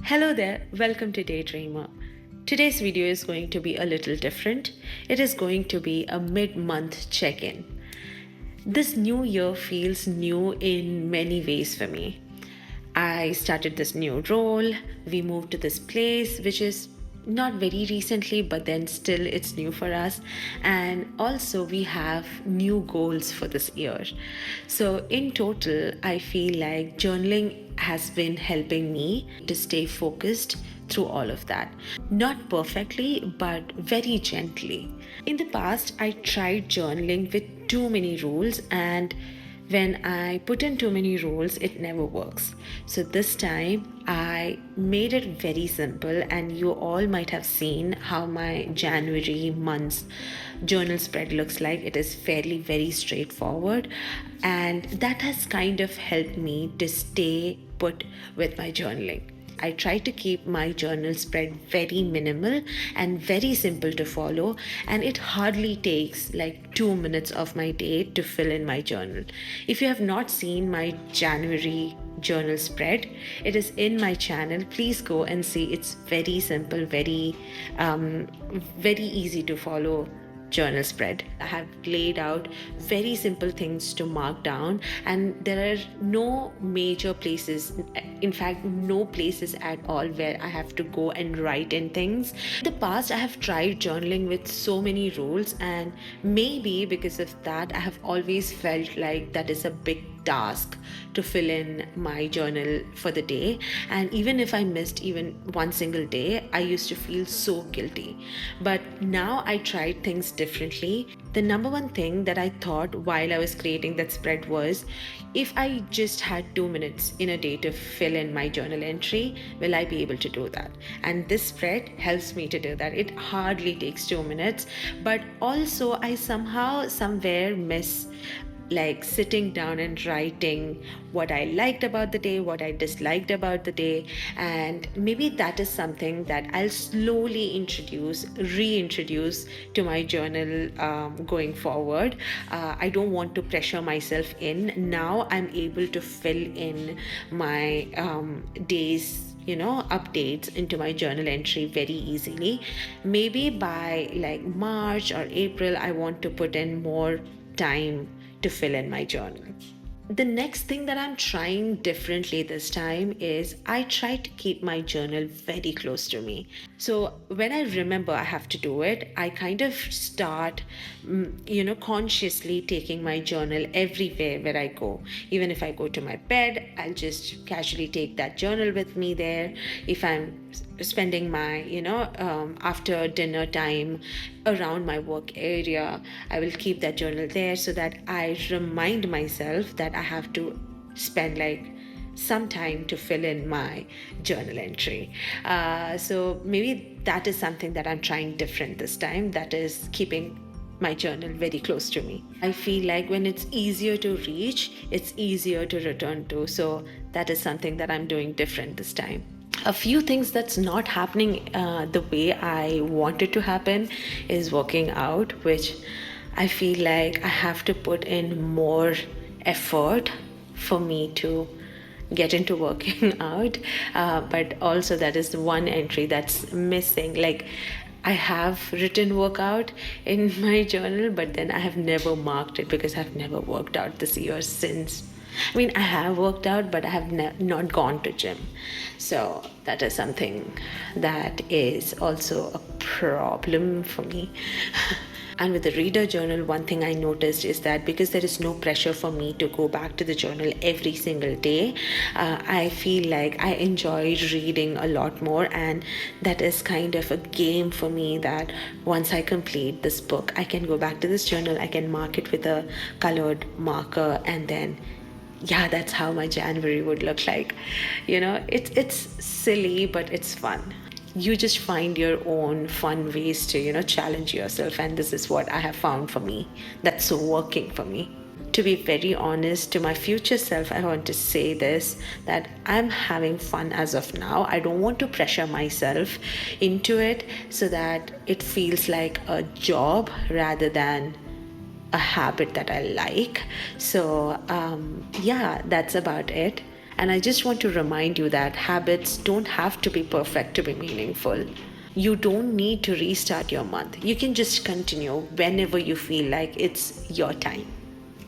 Hello there, welcome to Daydreamer. Today's video is going to be a little different. It is going to be a mid-month check-in. This new year feels new in many ways for me. I started this new role, we moved to this place, which is not very recently, but then still it's new for us. And also, we have new goals for this year. So, in total, I feel like journaling has been helping me to stay focused through all of that. Not perfectly, but very gently. In the past, I tried journaling with too many rules, and when I put in too many rules, it never works. So this time I made it very simple, and you all might have seen how my January month's journal spread looks like. It is fairly very straightforward, and that has kind of helped me to stay put with my journaling. I try to keep my journal spread very minimal and very simple to follow, and it hardly takes like 2 minutes of my day to fill in my journal. If you have not seen my January journal spread, it is in my channel. Please go and see. It's very simple, very easy to follow journal spread. I have laid out very simple things to mark down, and there are no major places, in fact, no places at all where I have to go and write in things. In the past, I have tried journaling with so many rules, and maybe because of that, I have always felt like that is a big task to fill in my journal for the day. And even if I missed even one single day, I used to feel so guilty. But now I tried things differently. The number one thing that I thought while I was creating that spread was, if I just had 2 minutes in a day to fill in my journal entry, will I be able to do that? And this spread helps me to do that. It hardly takes 2 minutes, but also I somewhere miss like sitting down and writing what I liked about the day, what I disliked about the day. And maybe that is something that I'll slowly reintroduce to my journal going forward. I don't want to pressure myself in. Now I'm able to fill in my days, updates into my journal entry very easily. Maybe by like March or April, I want to put in more time to fill in my journal. The next thing that I'm trying differently this time is I try to keep my journal very close to me. So when I remember I have to do it, I kind of start, consciously taking my journal everywhere where I go. Even if I go to my bed, I'll just casually take that journal with me there. If I'm spending my after dinner time around my work area, I will keep that journal there so that I remind myself that I have to spend like some time to fill in my journal entry. So maybe that is something that I'm trying different this time, that is keeping my journal very close to me. I feel like when it's easier to reach, it's easier to return to. So that is something that I'm doing different this time. A few things that's not happening the way I want it to happen is working out, which I feel like I have to put in more effort for me to get into working out. But also that is the one entry that's missing. Like, I have written workout in my journal, but then I have never marked it because I've never worked out this year since. I mean, I have worked out, but I have not gone to gym. So that is something that is also a problem for me. And with the reader journal, one thing I noticed is that because there is no pressure for me to go back to the journal every single day, I feel like I enjoy reading a lot more. And that is kind of a game for me, that once I complete this book, I can go back to this journal, I can mark it with a colored marker, and then that's how my January would look like. It's silly, but it's fun. You just find your own fun ways to, challenge yourself. And this is what I have found for me that's working for me. To be very honest, to my future self, I want to say this, that I'm having fun as of now. I don't want to pressure myself into it so that it feels like a job rather than a habit that I like. So, that's about it. And I just want to remind you that habits don't have to be perfect to be meaningful. You don't need to restart your month. You can just continue whenever you feel like it's your time.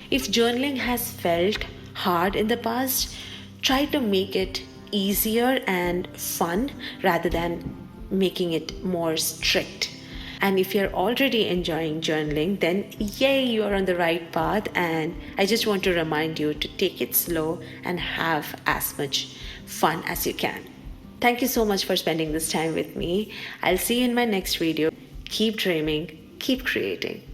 If journaling has felt hard in the past, try to make it easier and fun rather than making it more strict. And if you're already enjoying journaling, then yay, you are on the right path. And I just want to remind you to take it slow and have as much fun as you can. Thank you so much for spending this time with me. I'll see you in my next video. Keep dreaming, keep creating.